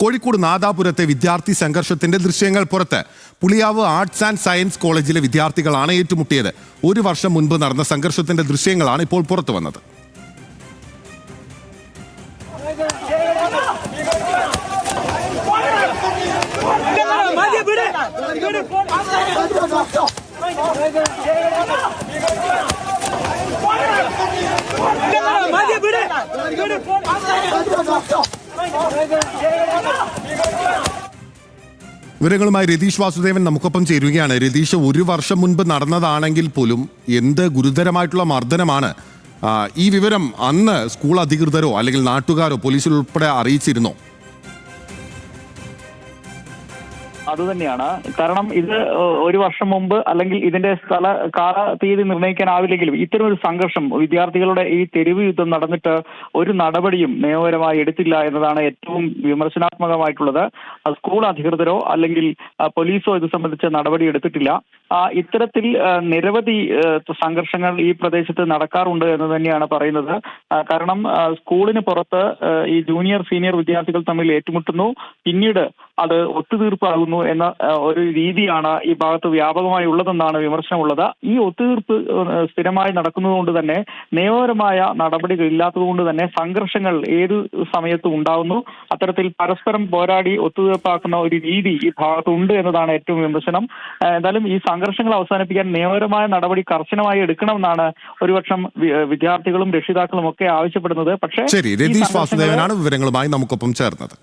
കോഴിക്കോട് നാദാപുരത്തെ വിദ്യാർത്ഥി സംഘർഷത്തിന്റെ ദൃശ്യങ്ങൾ പുറത്ത്. പുളിയാവ് ആർട്സ് ആൻഡ് സയൻസ് കോളേജിലെ വിദ്യാർത്ഥികളാണ് ഏറ്റുമുട്ടിയത്. ഒരു വർഷം മുൻപ് നടന്ന സംഘർഷത്തിന്റെ ദൃശ്യങ്ങളാണ് ഇപ്പോൾ പുറത്തു വന്നത്. വിവരങ്ങളുമായി രതീഷ് വാസുദേവൻ നമുക്കൊപ്പം ചേരുകയാണ്. രതീഷ്, ഒരു വർഷം മുൻപ് നടന്നതാണെങ്കിൽ പോലും എന്ത് ഗുരുതരമായിട്ടുള്ള മർദ്ദനമാണ്. ഈ വിവരം അന്ന് സ്കൂൾ അധികൃതരോ അല്ലെങ്കിൽ നാട്ടുകാരോ പോലീസിലുൾപ്പെടെ അറിയിച്ചിരുന്നോ? അതുതന്നെയാണ് കാരണം ഇത് ഒരു വർഷം മുമ്പ് അല്ലെങ്കിൽ ഇതിന്റെ കാല തീയതി നിർണ്ണയിക്കാനാവില്ലെങ്കിലും ഇത്തരമൊരു സംഘർഷം വിദ്യാർത്ഥികളുടെ ഈ തെരുവ് യുദ്ധം നടന്നിട്ട് ഒരു നടപടിയും നിയമപരമായി എടുത്തില്ല എന്നതാണ് ഏറ്റവും വിമർശനാത്മകമായിട്ടുള്ളത്. സ്കൂൾ അധികൃതരോ അല്ലെങ്കിൽ പോലീസോ ഇത് സംബന്ധിച്ച നടപടി എടുത്തിട്ടില്ല. ഇത്തരത്തിൽ നിരവധി സംഘർഷങ്ങൾ ഈ പ്രദേശത്ത് നടക്കാറുണ്ട് എന്ന് തന്നെയാണ് പറയുന്നത്. കാരണം സ്കൂളിന് പുറത്ത് ഈ ജൂനിയർ സീനിയർ വിദ്യാർത്ഥികൾ തമ്മിൽ ഏറ്റുമുട്ടുന്നു, പിന്നീട് അത് ഒത്തുതീർപ്പാകുന്നു എന്ന ഒരു രീതിയാണ് ഈ ഭാഗത്ത് വ്യാപകമായി ഉള്ളതെന്നാണ് വിമർശനമുള്ളത്. ഈ ഒത്തുതീർപ്പ് സ്ഥിരമായി നടക്കുന്നതുകൊണ്ട് തന്നെ നിയമപരമായ നടപടികൾ ഇല്ലാത്തതുകൊണ്ട് തന്നെ സംഘർഷങ്ങൾ ഏതു സമയത്തും ഉണ്ടാകുന്നു. അത്തരത്തിൽ പരസ്പരം പോരാടി ഒത്തുതീർപ്പാക്കുന്ന ഒരു രീതി ഈ ഭാഗത്തുണ്ട് എന്നതാണ് ഏറ്റവും വിമർശനം. എന്തായാലും ഈ സംഘർഷങ്ങൾ അവസാനിപ്പിക്കാൻ നിയമപരമായ നടപടി കർശനമായി എടുക്കണമെന്നാണ് ഒരുപക്ഷം വിദ്യാർത്ഥികളും രക്ഷിതാക്കളും ഒക്കെ ആവശ്യപ്പെടുന്നത്. പക്ഷേ ശരി, രതീഷ് വാസുദേവനാണ് വിവരങ്ങളുമായി നമുക്കൊപ്പം ചേർന്നത്.